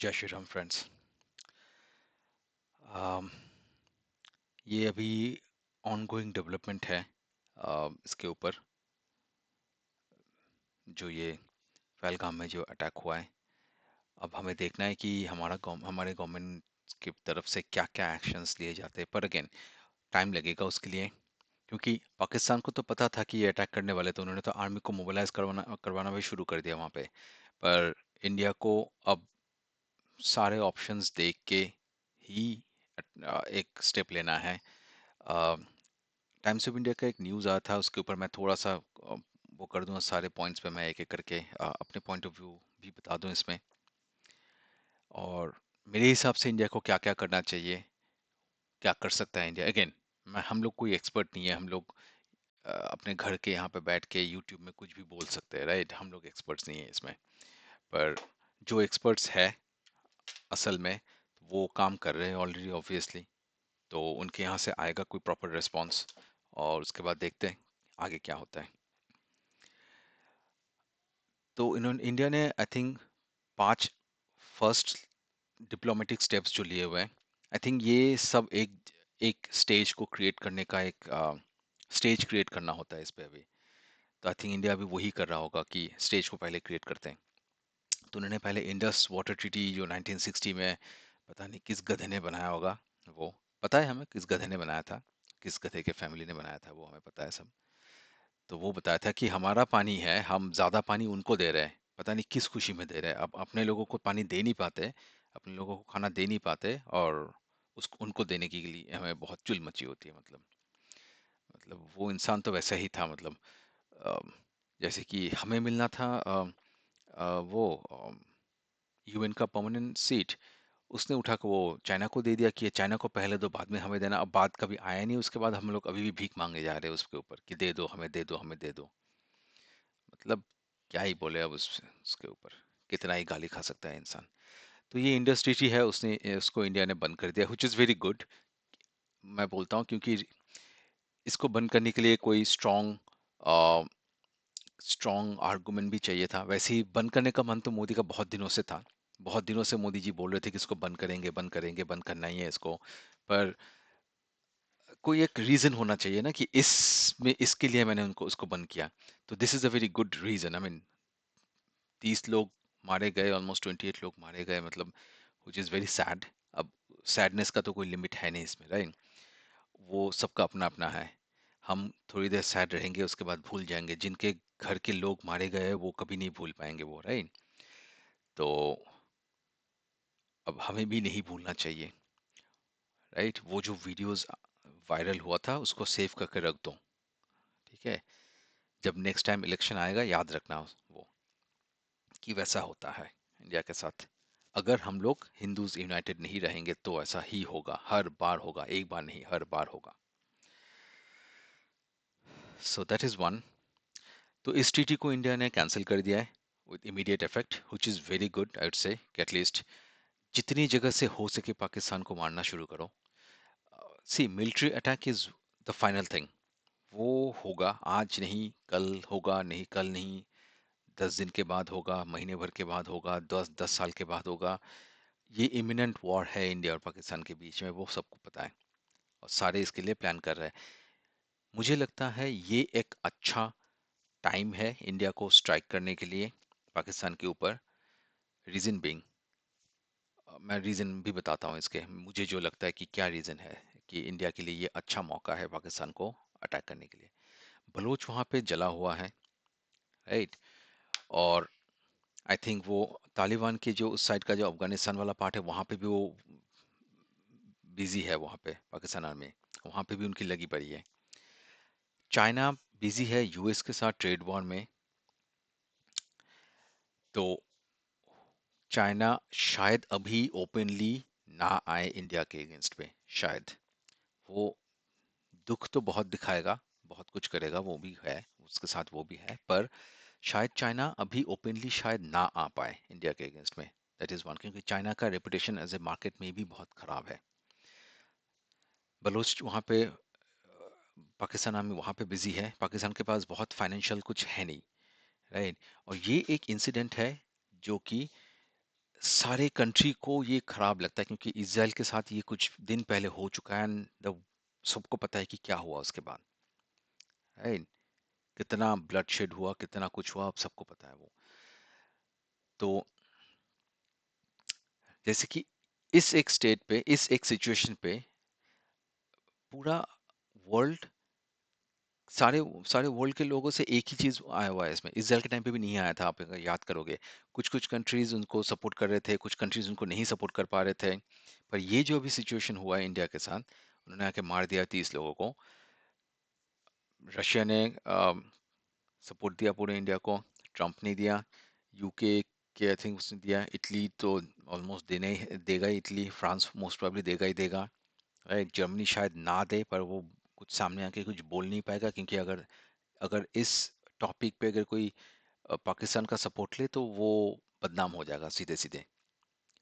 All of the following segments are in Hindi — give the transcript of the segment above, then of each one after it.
जय श्री राम फ्रेंड्स। ये अभी ऑनगोइंग डेवलपमेंट है इसके ऊपर, जो ये पहलगाम में जो अटैक हुआ है। अब हमें देखना है कि हमारे गवर्नमेंट की तरफ से क्या क्या एक्शंस लिए जाते हैं, पर अगेन टाइम लगेगा उसके लिए, क्योंकि पाकिस्तान को तो पता था कि ये अटैक करने वाले, तो उन्होंने तो आर्मी को मोबिलाइज करवाना करवाना भी शुरू कर दिया वहाँ पे। पर इंडिया को अब सारे ऑप्शंस देख के ही एक स्टेप लेना है। टाइम्स ऑफ इंडिया का एक न्यूज़ आया था, उसके ऊपर मैं थोड़ा सा वो कर दूं, सारे पॉइंट्स पे मैं एक एक करके अपने पॉइंट ऑफ व्यू भी बता दूं इसमें। और मेरे हिसाब से इंडिया को क्या क्या करना चाहिए, क्या कर सकता है इंडिया। अगेन, मैं हम लोग कोई एक्सपर्ट नहीं है, हम लोग अपने घर के यहाँ पे बैठ के यूट्यूब में कुछ भी बोल सकते हैं, राइट। हम लोग एक्सपर्ट्स नहीं है इसमें। पर जो एक्सपर्ट्स है असल में, वो काम कर रहे हैं ऑलरेडी ऑब्वियसली, तो उनके यहाँ से आएगा कोई प्रॉपर रिस्पॉन्स, और उसके बाद देखते हैं आगे क्या होता है। तो इन्होंने इंडिया ने I think 5 first diplomatic steps जो लिए हुए हैं, आई थिंक ये सब एक एक स्टेज को क्रिएट करने का एक स्टेज क्रिएट करना होता है इस पे अभी। तो आई थिंक इंडिया अभी वही कर रहा होगा कि स्टेज को पहले क्रिएट करते हैं। तो उन्होंने पहले इंडस वाटर ट्रीटी जो 1960 में, पता नहीं किस गधे ने बनाया होगा, वो पता है हमें किस गधे ने बनाया था, किस गधे के फैमिली ने बनाया था, वो हमें पता है सब। तो वो बताया था कि हमारा पानी है, हम ज्यादा पानी उनको दे रहे हैं, पता नहीं किस खुशी में दे रहे हैं। अब अपने लोगों को पानी दे नहीं पाते, अपने लोगों को खाना दे नहीं पाते, और उसको उनको देने के लिए हमें बहुत चुल मची होती है। मतलब वो इंसान तो वैसा ही था, मतलब अ, जैसे कि हमें मिलना था वो यूएन का परमानेंट सीट, उसने उठा के वो चाइना को दे दिया कि ये चाइना को पहले दो, बाद में हमें देना। अब बात कभी आया नहीं उसके बाद, हम लोग अभी भी भीख मांगे जा रहे हैं उसके ऊपर कि दे दो हमें, दे दो हमें, दे दो। मतलब क्या ही बोले अब उसके ऊपर, कितना ही गाली खा सकता है इंसान। तो ये इंडस्ट्री है, उसने उसको इंडिया ने बंद कर दिया, विच इज़ वेरी गुड। मैं बोलता हूँ क्योंकि इसको बंद करने के लिए कोई स्ट्रॉन्ग आर्गुमेंट भी चाहिए था। वैसे ही बंद करने का मन तो मोदी का बहुत दिनों से था, बहुत दिनों से मोदी जी बोल रहे थे कि इसको बंद करेंगे, बंद करेंगे, बंद करना ही है इसको। पर कोई एक रीजन होना चाहिए ना कि इसमें इसके लिए मैंने उनको उसको बंद किया। तो this is a very good reason. I mean 30 लोग मारे गए, ऑलमोस्ट 28 लोग मारे गए, मतलब विच इज़ वेरी सैड। अब सैडनेस का तो कोई लिमिट है नहीं इसमें, राइट। वो सबका अपना अपना है। हम थोड़ी देर सैड रहेंगे, उसके बाद भूल जाएंगे। जिनके घर के लोग मारे गए वो कभी नहीं भूल पाएंगे वो, राइट। तो अब हमें भी नहीं भूलना चाहिए, राइट। वो जो वीडियोस वायरल हुआ था उसको सेव करके रख दो, ठीक है। जब नेक्स्ट टाइम इलेक्शन आएगा याद रखना वो, कि वैसा होता है इंडिया के साथ। अगर हम लोग हिंदूज यूनाइटेड नहीं रहेंगे तो ऐसा ही होगा, हर बार होगा, एक बार नहीं हर बार होगा। So that is one. तो इस ट्रीटी को इंडिया ने कैंसिल कर दिया है with immediate effect, which is very good. I would say कि एटलीस्ट जितनी जगह से हो सके पाकिस्तान को मारना शुरू करो। See, military attack is the final thing. वो होगा, आज नहीं कल होगा, नहीं कल नहीं, 10 दिन के बाद होगा, महीने भर के बाद होगा, 10 10 साल के बाद होगा। ये इमिनेंट वॉर है इंडिया और पाकिस्तान के बीच में, वो सबको पता है, और सारे इसके लिए प्लान कर रहे हैं। मुझे लगता है ये एक अच्छा टाइम है इंडिया को स्ट्राइक करने के लिए पाकिस्तान के ऊपर। रीजन बीइंग, मैं रीजन भी बताता हूँ इसके, मुझे जो लगता है कि क्या रीजन है कि इंडिया के लिए ये अच्छा मौका है पाकिस्तान को अटैक करने के लिए। बलूच वहाँ पे जला हुआ है, राइट। और आई थिंक वो तालिबान के जो उस साइड का जो अफगानिस्तान वाला पार्ट है, वहाँ पे भी वो बिजी है, वहाँ पे पाकिस्तान आर्मी वहाँ पे भी उनकी लगी पड़ी है। चाइना बिजी है यूएस के साथ ट्रेड वॉर में। तो चाइना शायद अभी ओपनली ना आए इंडिया के अगेंस्ट पे, शायद। वो दुख तो बहुत दिखाएगा, बहुत कुछ करेगा, वो भी है, उसके साथ वो भी है, पर शायद चाइना अभी ओपनली शायद ना आ पाए इंडिया के अगेंस्ट में। दैट इज वन, क्योंकि चाइना का रेपुटेशन एज ए मार्केट में भी बहुत खराब है। बलोच वहाँ पे पाकिस्तान आर्मी वहाँ पे बिजी है, पाकिस्तान के पास बहुत फाइनेंशियल कुछ है नहीं, राइट। और ये एक इंसिडेंट है जो कि सारे कंट्री को ये खराब लगता है क्योंकि इजराइल के साथ ये कुछ दिन पहले हो चुका है एंड सबको पता है कि क्या हुआ उसके बाद, राइट? कितना ब्लडशेड हुआ, कितना कुछ हुआ, अब सबको पता है वो। तो जैसे कि इस एक स्टेट पे, इस एक सिचुएशन पे पूरा वर्ल्ड, सारे सारे वर्ल्ड के लोगों से एक ही चीज आया हुआ है इसमें। इसराइल के टाइम पे भी नहीं आया था, आप अगर याद करोगे। कुछ कुछ कंट्रीज उनको सपोर्ट कर रहे थे, कुछ कंट्रीज उनको नहीं सपोर्ट कर पा रहे थे। पर ये जो अभी सिचुएशन हुआ है इंडिया के साथ, उन्होंने आके मार दिया 30 लोगों को। रशिया ने सपोर्ट दिया पूरे इंडिया को, ट्रम्प ने दिया, यूके के आई थिंक उसने दिया, इटली तो ऑलमोस्ट देना ही देगा ही, इटली फ्रांस मोस्ट प्रोबेबली देगा ही देगा, राइट? जर्मनी शायद ना दे, पर वो कुछ सामने आके कुछ बोल नहीं पाएगा क्योंकि अगर अगर इस टॉपिक पे अगर कोई पाकिस्तान का सपोर्ट ले तो वो बदनाम हो जाएगा सीधे सीधे।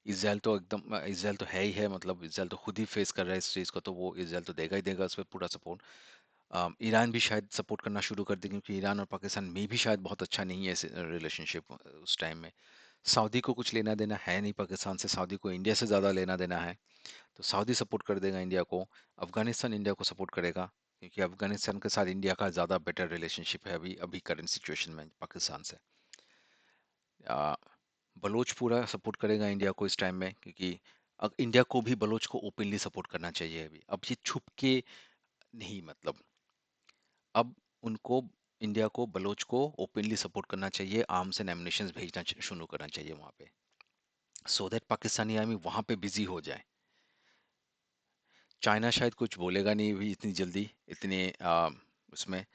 इसराइल तो एकदम, इसराइल तो है ही है, मतलब इसराइल तो खुद ही फेस कर रहा है इस चीज़ को, तो वो इसराइल तो देगा ही देगा उस पर पूरा सपोर्ट। ईरान भी शायद सपोर्ट करना शुरू कर दे क्योंकि ईरान और पाकिस्तान में भी शायद बहुत अच्छा नहीं है रिलेशनशिप उस टाइम में। सऊदी को कुछ लेना देना है नहीं पाकिस्तान से, सऊदी को इंडिया से ज़्यादा लेना देना है, तो सऊदी सपोर्ट कर देगा इंडिया को। अफगानिस्तान इंडिया को सपोर्ट करेगा क्योंकि अफगानिस्तान के साथ इंडिया का ज़्यादा बेटर रिलेशनशिप है अभी अभी करंट सिचुएशन में पाकिस्तान से। आ, बलोच पूरा सपोर्ट करेगा इंडिया को इस टाइम में क्योंकि इंडिया को भी बलोच को ओपनली सपोर्ट करना चाहिए अभी, अब ये छुप के नहीं, मतलब अब उनको, इंडिया को बलोच को ओपनली सपोर्ट करना चाहिए, आर्म्स एंड एमुनिशंस भेजना शुरू करना चाहिए वहां पे, सो दैट पाकिस्तानी आर्मी वहां पे बिजी हो जाए। चाइना शायद कुछ बोलेगा नहीं भी इतनी जल्दी, इतने उसमें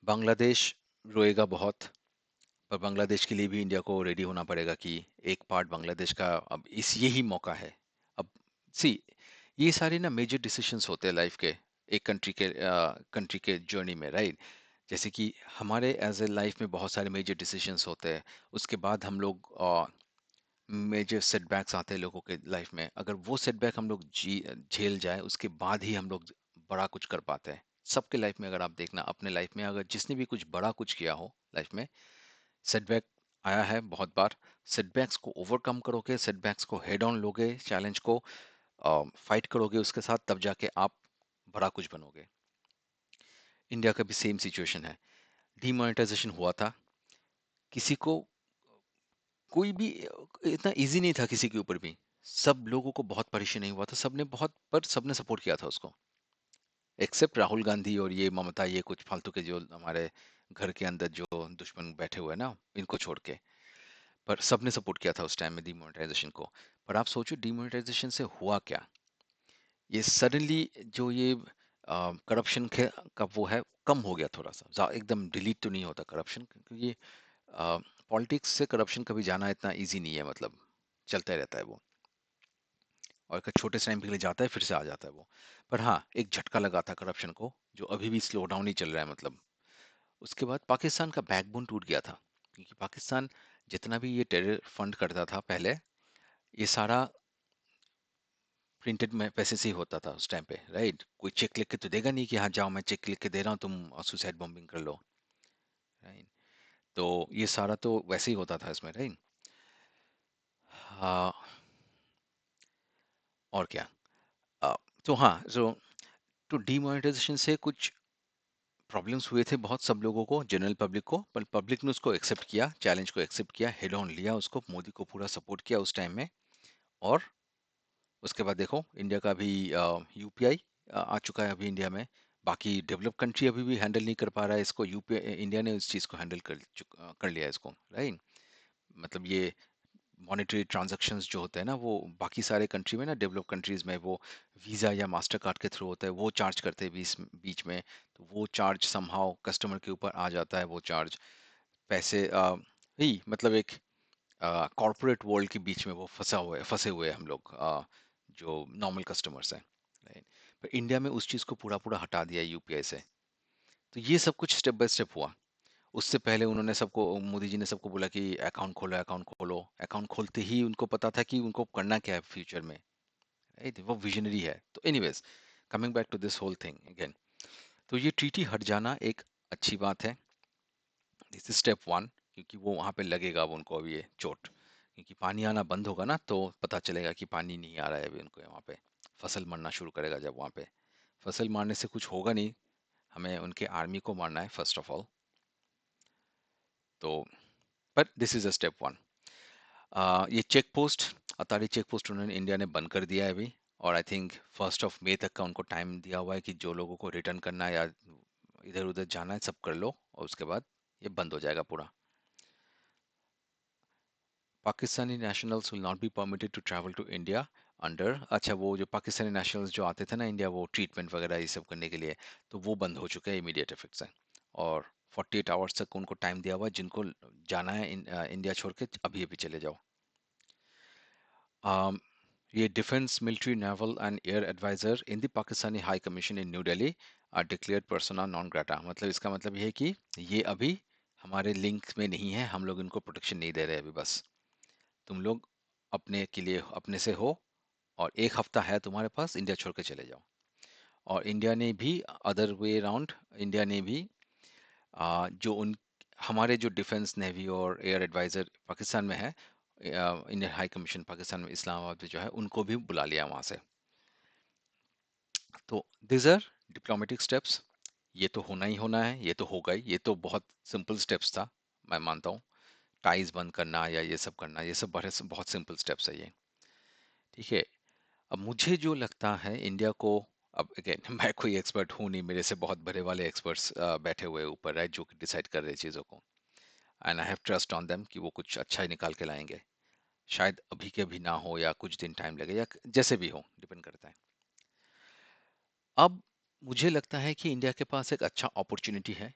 बांग्लादेश रोएगा बहुत, पर बांग्लादेश के लिए भी इंडिया को रेडी होना पड़ेगा कि एक पार्ट बांग्लादेश का अब इस यही मौका है। अब सी, ये सारे ना मेजर डिसीशंस होते हैं लाइफ के, एक कंट्री के जर्नी में, राइट? जैसे कि हमारे एज ए लाइफ में बहुत सारे मेजर डिसीशंस होते हैं, उसके बाद हम लोग मेजर सेटबैक्स आते हैं लोगों के लाइफ में, अगर वो सेटबैक हम लोग जी झेल जाए उसके बाद ही हम लोग बड़ा कुछ कर पाते हैं। सबके लाइफ में अगर आप देखना, अपने लाइफ में अगर जिसने भी कुछ बड़ा कुछ किया हो लाइफ में, सेटबैक आया है बहुत बार, सेटबैक्स को ओवरकम करोगे, सेटबैक्स को हेड ऑन लोगे, चैलेंज को फाइट करोगे उसके साथ, तब जाके आप बड़ा कुछ बनोगे। इंडिया का भी सेम सिचुएशन है, डीमोनेटाइजेशन हुआ था, किसी को, कोई भी इतना इजी नहीं था किसी के ऊपर भी, सब लोगों को बहुत परेशानी हुआ था, सबने बहुत, पर सबने सपोर्ट किया था उसको, एक्सेप्ट राहुल गांधी और ये ममता, ये कुछ फालतू के जो हमारे घर के अंदर जो दुश्मन बैठे हुए हैं ना, इनको छोड़ के, पर सबने सपोर्ट किया था उस टाइम में डिमोनेटाइजेशन को। पर आप सोचो डिमोनेटाइजेशन से हुआ क्या, ये सडनली जो ये करप्शन का वो है, कम हो गया थोड़ा सा, एकदम डिलीट तो नहीं होता करप्शन, क्योंकि ये पॉलिटिक्स से करप्शन कभी जाना इतना इजी नहीं है, मतलब चलता ही रहता है वो, और एक छोटे से टाइम के लिए जाता है फिर से आ जाता है वो। पर हाँ, एक झटका लगा था करप्शन को, जो अभी भी स्लो डाउन ही चल रहा है, मतलब उसके बाद पाकिस्तान का बैकबोन टूट गया था, क्योंकि पाकिस्तान जितना भी ये टेरर फंड करता था पहले, ये सारा प्रिंटेड में पैसे से ही होता था उस टाइम पे, राइट? कोई चेक लिख के तो देगा नहीं कि हाँ जाओ मैं चेक लिख के दे रहा हूँ, तुम सुसाइड बॉम्बिंग कर लो, राइट? तो ये सारा तो वैसे ही होता था इसमें, राइट? हाँ, और क्या, अ, तो हाँ, तो डीमोनेटाइजेशन से कुछ प्रॉब्लम्स हुए थे बहुत, सब लोगों को, जनरल पब्लिक को, पर पब्लिक ने उसको एक्सेप्ट किया, चैलेंज को एक्सेप्ट किया, हेड ऑन लिया उसको, मोदी को पूरा सपोर्ट किया उस टाइम में। और उसके बाद देखो इंडिया का भी यूपीआई आ चुका है अभी इंडिया में। बाकी डेवलप कंट्री अभी भी हैंडल नहीं कर पा रहा है इसको, यूपीआई इंडिया ने इस चीज़ को हैंडल कर लिया है इसको, राइट? मतलब ये मॉनेटरी ट्रांजैक्शंस जो होते हैं ना, वो बाकी सारे कंट्री में ना, डेवलप कंट्रीज में वो वीज़ा या मास्टर कार्ड के थ्रू होता है, वो चार्ज करते हैं बीच बीच में, तो वो चार्ज समहाउ कस्टमर के ऊपर आ जाता है, वो चार्ज पैसे ही, मतलब एक कॉरपोरेट वर्ल्ड के बीच में वो फंसे हुए हैं हम लोग, जो नॉर्मल कस्टमर्स हैं, राइट? पर इंडिया में उस चीज़ को पूरा पूरा हटा दिया यूपीआई से। तो ये सब कुछ स्टेप बाय स्टेप हुआ। उससे पहले उन्होंने सबको, मोदी जी ने सबको बोला कि अकाउंट खोलो, अकाउंट खोलो, अकाउंट खोलते ही उनको पता था कि उनको करना क्या है फ्यूचर में, राइट? वो विजनरी है। तो anyways, coming back to this whole thing again, तो ये ट्रीटी हट जाना एक अच्छी बात है, दिस इज स्टेप वन, क्योंकि वो वहां पे लगेगा अब उनको, अब ये चोट, क्योंकि पानी आना बंद होगा ना तो पता चलेगा कि पानी नहीं आ रहा है अभी उनको वहाँ पे। फसल मरना शुरू करेगा जब वहाँ पे। फसल मारने से कुछ होगा नहीं, हमें उनके आर्मी को मारना है फर्स्ट ऑफ ऑल। तो but this is a step one. ये check post, Attari check post उन्होंने इंडिया ने बंद कर दिया है अभी। और आई थिंक 1 मई तक का उनको टाइम दिया हुआ है कि जो लोगों को रिटर्न करना है या इधर उधर जाना है सब कर लो, और उसके बाद ये बंद हो जाएगा पूरा। Pakistani nationals will not be permitted to travel to India under, अच्छा वो जो पाकिस्तानी नेशनल्स जो आते थे ना इंडिया, वो ट्रीटमेंट वगैरह ये सब करने के लिए, तो वो बंद हो चुके हैं इमीडिएट इफेक्ट से। और 48 आवर्स तक उनको टाइम दिया हुआ है, जिनको जाना है इंडिया छोड़ के अभी अभी चले जाओ। Um, ये defence military naval and air adviser in the Pakistani high commission in New Delhi are declared persona non grata. मतलब इसका मतलब ये है कि ये अभी हमारे लिंक में नहीं है, हम लोग इनको प्रोटेक्शन नहीं दे रहे अभी। बस तुम लोग अपने के लिए अपने से हो, और 1 हफ्ता है तुम्हारे पास, इंडिया छोड़ के चले जाओ। और इंडिया ने भी अदर वे अराउंड, इंडिया ने भी जो उन हमारे जो डिफेंस नेवी और एयर एडवाइजर पाकिस्तान में है, इंडियन हाई कमीशन पाकिस्तान में इस्लामाबाद में जो है, उनको भी बुला लिया वहाँ से। तो दिस आर डिप्लोमेटिक स्टेप्स। ये तो होना ही होना है, ये तो होगा ही, ये तो बहुत सिंपल स्टेप्स था, मैं मानता हूँ। टाइज बंद करना या ये सब करना, ये सब बड़े बहुत सिंपल स्टेप्स है ये। ठीक है। अब मुझे जो लगता है इंडिया को, अब अगेन मैं कोई एक्सपर्ट हूँ नहीं, मेरे से बहुत बड़े वाले एक्सपर्ट्स बैठे हुए हैं ऊपर, राइट, जो कि डिसाइड कर रहे हैं चीज़ों को। And I have trust on them कि वो कुछ अच्छा ही निकाल के लाएंगे। शायद अभी के भी ना हो, या कुछ दिन टाइम लगे, या जैसे भी हो, डिपेंड करता है। अब मुझे लगता है कि इंडिया के पास एक अच्छा अपॉर्चुनिटी है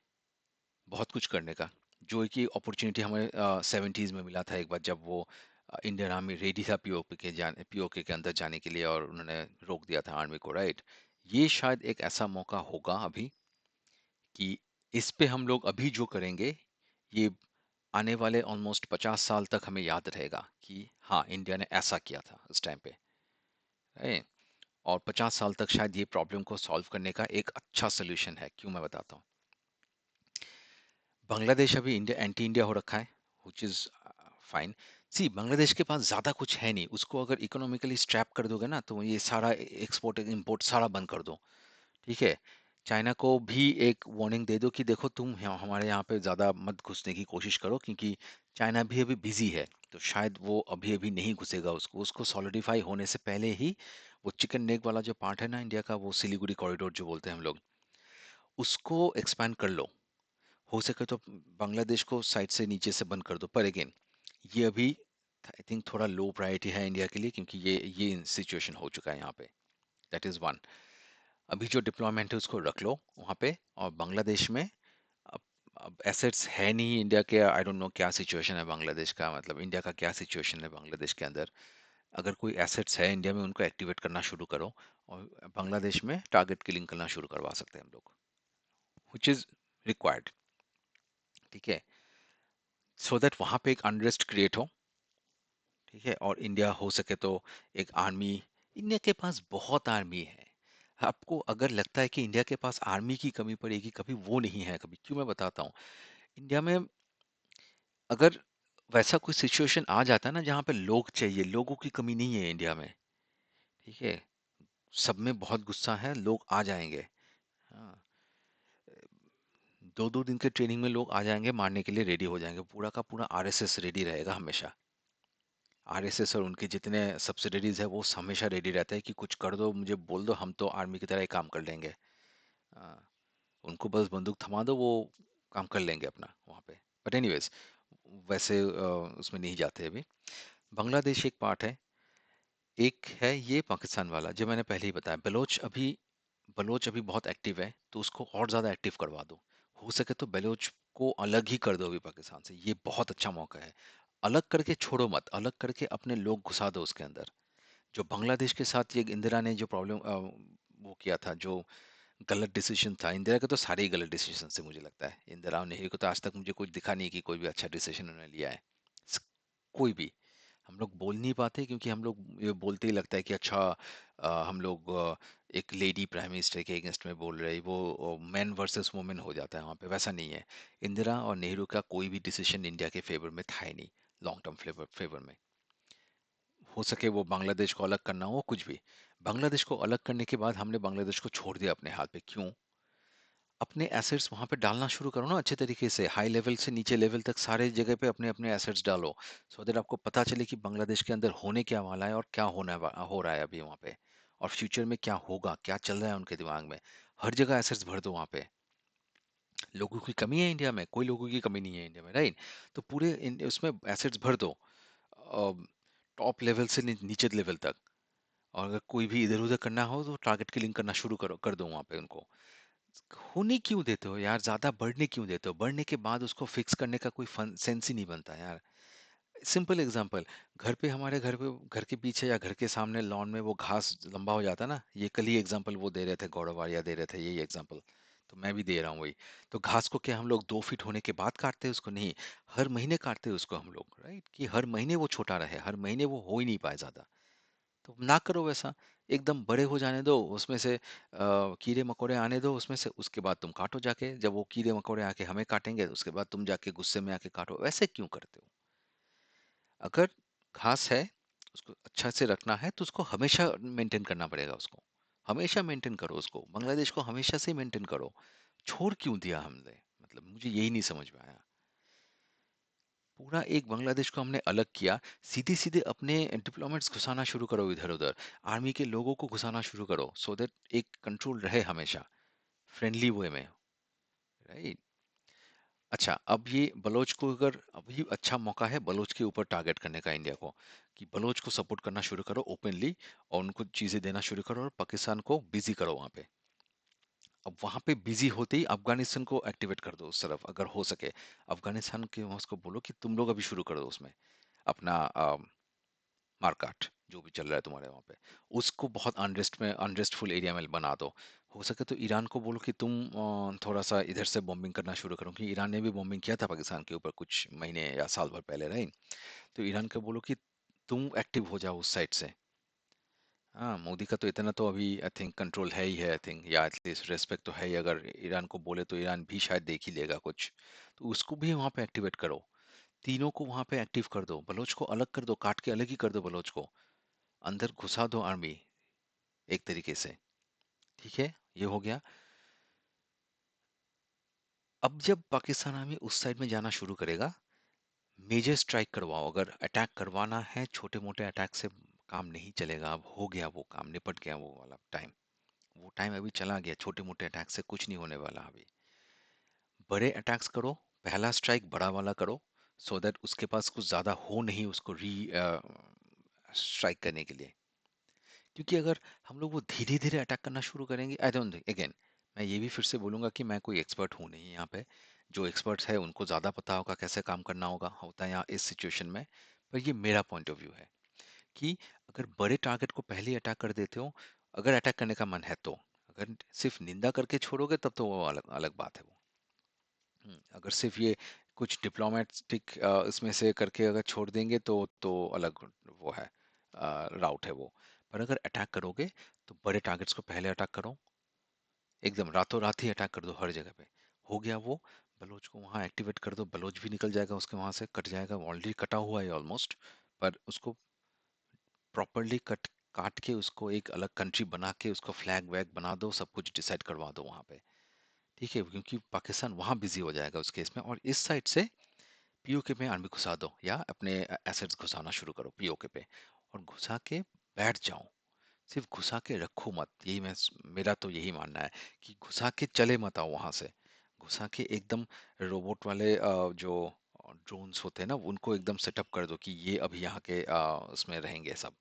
बहुत कुछ करने का, जो कि अपॉर्चुनिटी हमें 70s में मिला था एक बार, जब वो इंडियन आर्मी रेडी था पीओके के अंदर जाने के लिए, और उन्होंने रोक दिया था आर्मी को, राइट। ये शायद एक ऐसा मौका होगा अभी कि इस पे हम लोग अभी जो करेंगे, ये आने वाले ऑलमोस्ट 50 साल तक हमें याद रहेगा कि हाँ, इंडिया ने ऐसा किया था उस टाइम पे, राइट। और 50 साल तक शायद ये प्रॉब्लम को सॉल्व करने का एक अच्छा सोल्यूशन है। क्यों, मैं बताता हूँ। बांग्लादेश अभी इंडिया एंटी इंडिया हो रखा है, विच इज फाइन। सी, बांग्लादेश के पास ज्यादा कुछ है नहीं, उसको अगर इकोनॉमिकली स्ट्रैप कर दोगे ना, तो ये सारा एक्सपोर्ट इंपोर्ट सारा बंद कर दो। ठीक है। चाइना को भी एक वार्निंग दे दो कि देखो, तुम हमारे यहाँ पे ज़्यादा मत घुसने की कोशिश करो, क्योंकि चाइना भी अभी बिजी है, तो शायद वो अभी अभी नहीं घुसेगा। उसको उसको सॉलिडिफाई होने से पहले ही, वो चिकन नेक वाला जो पार्ट है ना इंडिया का, वो सिलीगुड़ी कॉरिडोर जो बोलते हैं हम लोग, उसको एक्सपैंड कर लो। हो सके तो बांग्लादेश को साइड से नीचे से बंद कर दो। पर अगेन, ये अभी आई थिंक थोड़ा लो प्रायोरिटी है इंडिया के लिए, क्योंकि ये सिचुएशन हो चुका है यहाँ पे। That is one. अभी जो डिप्लॉयमेंट है उसको रख लो वहाँ पे। और बांग्लादेश में अब अब एसेट्स है नहीं इंडिया के। आई डोंट नो क्या सिचुएशन है बांग्लादेश का, मतलब इंडिया का क्या सिचुएशन है बांग्लादेश के अंदर। अगर कोई एसेट्स है इंडिया में, उनको एक्टिवेट करना शुरू करो, और बांग्लादेश में टारगेट किलिंग करना शुरू करवा सकते हैं हम लोग, विच इज़ रिक्वायर्ड। ठीक है। सो दैट वहाँ पे एक अनरेस्ट क्रिएट हो। ठीक है। और इंडिया हो सके तो एक आर्मी, इंडिया के पास बहुत आर्मी है। आपको अगर लगता है कि इंडिया के पास आर्मी की कमी पड़ेगी, कभी वो नहीं है कभी। क्यों, मैं बताता हूँ। इंडिया में अगर वैसा कोई सिचुएशन आ जाता है ना, जहाँ पे लोग चाहिए, लोगों की कमी नहीं है इंडिया में। ठीक है। सब में बहुत गुस्सा है, लोग आ जाएंगे। हाँ, 2-2 दिन के ट्रेनिंग में लोग आ जाएंगे, मारने के लिए रेडी हो जाएंगे। पूरा का पूरा आरएसएस रेडी रहेगा हमेशा। आरएसएस और उनके जितने सब्सिडरीज है, वो हमेशा रेडी रहता है कि कुछ कर दो, मुझे बोल दो, हम तो आर्मी की तरह ही काम कर लेंगे। हाँ, उनको बस बंदूक थमा दो, वो काम कर लेंगे अपना वहाँ पे। बट एनीवेज, वैसे उसमें नहीं जाते अभी। बांग्लादेश एक पार्ट है। एक है ये पाकिस्तान वाला, जो मैंने पहले ही बताया। बलोच अभी बहुत एक्टिव है, तो उसको और ज़्यादा एक्टिव करवा दो। हो सके तो बलोच को अलग ही कर दो अभी पाकिस्तान से, ये बहुत अच्छा मौका है। अलग करके छोड़ो मत, अलग करके अपने लोग घुसा दो उसके अंदर। जो बांग्लादेश के साथ ये इंदिरा ने जो प्रॉब्लम वो किया था, जो गलत डिसीजन था, इंदिरा के तो सारे ही गलत डिसीजन से मुझे लगता है। इंदिरा और नेहरू को तो आज तक मुझे कुछ दिखा नहीं कि कोई भी अच्छा डिसीजन उन्होंने लिया है। स- कोई भी। हम लोग बोल नहीं पाते, क्योंकि हम लोग ये बोलते ही लगता है कि अच्छा, हम लोग एक लेडी प्राइम मिनिस्टर के अगेंस्ट में बोल रहे हैं, वो मैन वर्सेस वुमेन हो जाता है वहाँ पे। वैसा नहीं है। इंदिरा और नेहरू का कोई भी डिसीजन इंडिया के फेवर में था ही नहीं, लॉन्ग टर्म फेवर फेवर में। हो सके वो बांग्लादेश को अलग करना हो, कुछ भी। बांग्लादेश को अलग करने के बाद हमने बांग्लादेश को छोड़ दिया अपने हाल पे, क्यों? अपने एसेट्स वहां पे डालना शुरू करो ना अच्छे तरीके से, हाई लेवल से नीचे लेवल तक सारे जगह पे अपने अपने एसेट्स डालो, सो दैट आपको पता चले कि बांग्लादेश के अंदर होने क्या वाला है और क्या हो रहा है अभी वहां पे, और फ्यूचर में क्या होगा, क्या चल रहा है उनके दिमाग में। हर जगह एसेट्स भर दो वहां पे। लोगों की कमी है इंडिया में? कोई लोगों की कमी नहीं है इंडिया में, राइट? तो पूरे उसमें एसेट्स भर दो, टॉप लेवल से नीचे लेवल तक। और अगर कोई भी इधर उधर करना हो तो टारगेट की लिंक करना शुरू करो, कर दो वहां पे उनको। होने क्यों देते हो यार, ज्यादा बढ़ने क्यों देते हो? बढ़ने के बाद उसको फिक्स करने का कोई फन सेंस ही नहीं बनता यार। सिंपल एग्जांपल, घर पे घर के पीछे या घर के सामने लॉन में वो घास लंबा हो जाता है ना, ये कल ही एग्जांपल वो दे रहे थे, गौरव आर्या दे रहे थे यही एग्जांपल, तो मैं भी दे रहा हूँ वही। तो घास को क्या हम लोग 2 फीट होने के बाद काटते हैं उसको? नहीं, हर महीने काटते हैं उसको हम लोग, राइट? कि हर महीने वो छोटा रहे, हर महीने वो हो ही नहीं पाए ज्यादा। तो ना करो वैसा, एकदम बड़े हो जाने दो, उसमें से कीड़े मकोड़े आने दो उसमें से, उसके बाद तुम काटो जाके। जब वो कीड़े मकोड़े आके हमें काटेंगे उसके बाद तुम जाके गुस्से में आके काटो, वैसे क्यों करते हो? अगर घास है, उसको अच्छा से रखना है तो उसको हमेशा मेंटेन करना पड़ेगा उसको। हमेशा मेंटेन करो उसको, बांग्लादेश को हमेशा से मेंटेन करो। छोड़ क्यों दिया हमने? मतलब मुझे यही नहीं समझ में आया। पूरा एक बांग्लादेश को हमने अलग किया, सीधे सीधे अपने डिप्लोमेट्स घुसाना शुरू करो इधर उधर, आर्मी के लोगों को घुसाना शुरू करो, सो दैट एक कंट्रोल रहे हमेशा, फ्रेंडली वे में, राइट? अच्छा, अब ये बलोच को, अगर अभी अच्छा मौका है बलोच के ऊपर टारगेट करने का इंडिया को, कि बलोच को सपोर्ट करना शुरू करो ओपनली, और उनको चीजें देना शुरू करो, और पाकिस्तान को बिजी करो वहां पे। अब वहां पे बिजी होते ही अफगानिस्तान को एक्टिवेट कर दो उस तरफ, अगर हो सके। अफगानिस्तान के उसको बोलो कि तुम लोग अभी शुरू कर दो उसमें अपना मारकाट, जो भी चल रहा है तुम्हारे वहाँ पे, उसको बहुत अनरेस्टफुल एरिया में बना दो। हो सके तो ईरान को बोलो कि तुम थोड़ा सा इधर से बॉम्बिंग करना शुरू करो, कि ईरान ने भी बॉम्बिंग किया था पाकिस्तान के ऊपर कुछ महीने या साल भर पहले, राइट? तो ईरान को बोलो कि तुम एक्टिव हो जाओ उस साइड से। हाँ, मोदी का तो इतना तो अभी आई थिंक कंट्रोल है ही है, आई थिंक, या एटलीस्ट रेस्पेक्ट तो है ही। अगर ईरान को बोले तो ईरान भी शायद देख ही लेगा कुछ, तो उसको भी वहां पे एक्टिवेट करो। तीनों को वहां पे एक्टिव कर दो, बलोच को अलग कर दो, काट के अलग ही कर दो बलोच को, अंदर घुसा दो आर्मी एक तरीके से। ठीक है, ये हो गया। अब जब पाकिस्तान आर्मी उस साइड में जाना शुरू करेगा, मेजर स्ट्राइक करवाओ। अगर अटैक करवाना है, छोटे मोटे अटैक से काम नहीं चलेगा, अब हो गया वो काम, निपट गया वो वाला टाइम। वो टाइम अभी चला गया, छोटे मोटे अटैक से कुछ नहीं होने वाला अभी। बड़े अटैक्स करो, पहला स्ट्राइक बड़ा वाला करो, सो दैट उसके पास कुछ ज्यादा हो नहीं उसको री स्ट्राइक करने के लिए। क्योंकि अगर हम लोग वो धीरे धीरे अटैक करना शुरू करेंगे, आई डोंट थिंक, अगेन मैं ये भी फिर से बोलूंगा कि मैं कोई एक्सपर्ट हूँ नहीं यहाँ पे। जो एक्सपर्ट्स है उनको ज़्यादा पता होगा कैसे काम करना होता है यहाँ इस सिचुएशन में। पर ये मेरा पॉइंट ऑफ व्यू है कि अगर बड़े टारगेट को पहले ही अटैक कर देते हो, अगर अटैक करने का मन है तो, अगर सिर्फ निंदा करके छोड़ोगे तब तो वो अलग अलग बात है वो। अगर सिर्फ ये कुछ डिप्लोमेटिक इसमें से करके अगर छोड़ देंगे तो अलग वो है, राउट है वो। पर अगर अटैक करोगे तो बड़े टारगेट्स को पहले अटैक करो, एकदम रातों रात ही अटैक कर दो हर जगह पे। हो गया वो, बलोच को वहां एक्टिवेट कर दो, बलोच भी निकल जाएगा उसके वहां से, कट जाएगा, ऑलरेडी कटा हुआ है ऑलमोस्ट। पर उसको प्रॉपरली कट काट के उसको एक अलग कंट्री बना के उसको फ्लैग वैग बना दो, सब कुछ डिसाइड करवा दो वहां पे। ठीक है, क्योंकि पाकिस्तान वहां बिजी हो जाएगा उस केस में, और इस साइड से पीओके में आर्मी घुसा दो, या अपने एसेट्स घुसाना शुरू करो पीओके पे, और घुसा के बैठ जाओ। सिर्फ घुसा के रखो मत, यही मेरा तो यही मानना है, कि घुसा के चले मत आओ वहां से। घुसा के एकदम रोबोट वाले जो ड्रोन्स होते हैं ना, उनको एकदम सेटअप कर दो कि ये अभी यहाँ के उसमें रहेंगे सब।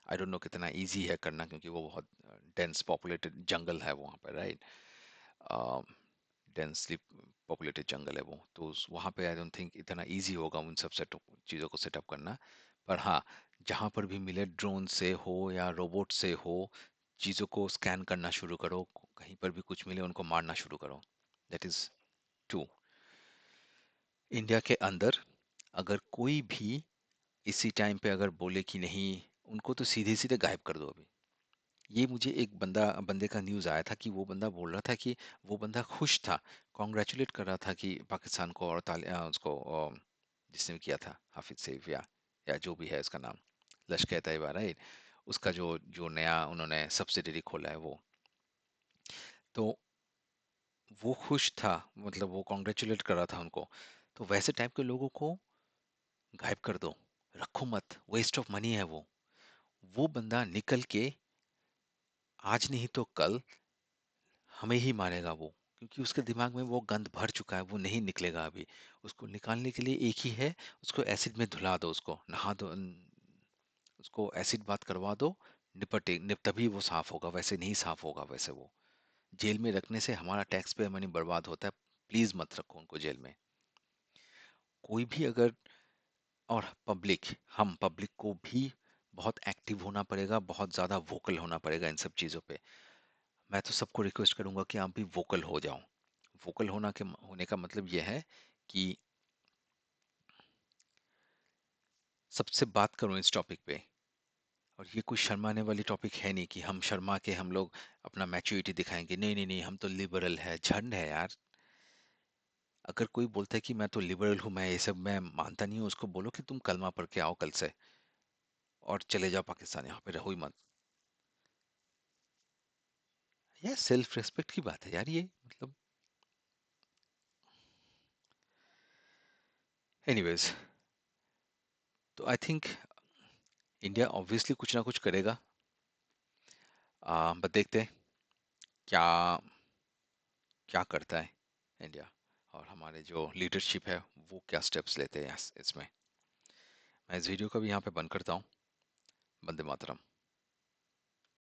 आई डोंट नो कितना इजी है करना, क्योंकि वो बहुत डेंस पॉपुलेटेड जंगल है वहाँ पर, राइट? डेंसली पॉपुलेटेड जंगल है वो, तो वहाँ पे आई डोंट थिंक इतना इजी होगा उन सब सेट चीज़ों को सेटअप करना। पर हाँ, जहाँ पर भी मिले, ड्रोन से हो या रोबोट से हो, चीज़ों को स्कैन करना शुरू करो, कहीं पर भी कुछ मिले उनको मारना शुरू करो। That is to. इंडिया के अंदर अगर कोई भी इसी टाइम पे अगर बोले कि नहीं, उनको तो सीधे सीधे गायब कर दो अभी। ये मुझे एक बंदे का न्यूज़ आया था कि वो बंदा बोल रहा था कि वो बंदा खुश था, कॉन्ग्रेचुलेट कर रहा था कि पाकिस्तान को, और उसको जिसने किया था हाफिज सईफ, या जो भी है उसका नाम, लश्कर तैयबा, राइट? उसका जो जो नया उन्होंने सब्सिडरी खोला है वो, तो वो खुश था, मतलब वो कॉन्ग्रेचुलेट कर रहा था उनको। तो वैसे टाइप के लोगों को गायब कर दो, रखो मत, वेस्ट ऑफ मनी है वो बंदा निकल के आज नहीं तो कल हमें ही मारेगा वो, क्योंकि उसके दिमाग में वो गंद भर चुका है, वो नहीं निकलेगा अभी। उसको निकालने के लिए एक ही है, उसको एसिड में धुला दो, उसको नहा दो, उसको एसिड बात करवा दो, तभी वो साफ होगा, वैसे नहीं साफ होगा वैसे वो। जेल में रखने से हमारा टैक्स पे मनी बर्बाद होता है, प्लीज मत रखो उनको जेल में। कोई भी अगर, और पब्लिक, हम पब्लिक को भी बहुत एक्टिव होना पड़ेगा, बहुत ज़्यादा वोकल होना पड़ेगा इन सब चीज़ों पे। मैं तो सबको रिक्वेस्ट करूंगा कि आप भी वोकल हो जाओ। वोकल होने का मतलब यह है कि सबसे बात करो इस टॉपिक पे। और ये कोई शर्माने वाली टॉपिक है नहीं कि हम शर्मा के हम लोग अपना मैच्योरिटी दिखाएंगे, नहीं नहीं नहीं हम तो लिबरल है, झंड है यार। अगर कोई बोलता है कि मैं तो लिबरल हूँ, मैं ये सब मैं मानता नहीं हूँ, उसको बोलो कि तुम कलमा पढ़ के आओ कल से और चले जाओ पाकिस्तान, यहाँ पे रहो ही मत। यार सेल्फ रिस्पेक्ट की बात है यार ये, मतलब। एनीवेज, तो आई थिंक इंडिया ऑब्वियसली कुछ ना कुछ करेगा, बट देखते हैं क्या क्या करता है इंडिया, और हमारे जो लीडरशिप है वो क्या स्टेप्स लेते हैं इसमें। मैं इस वीडियो को भी यहाँ पे बंद करता हूँ। वंदे मातरम।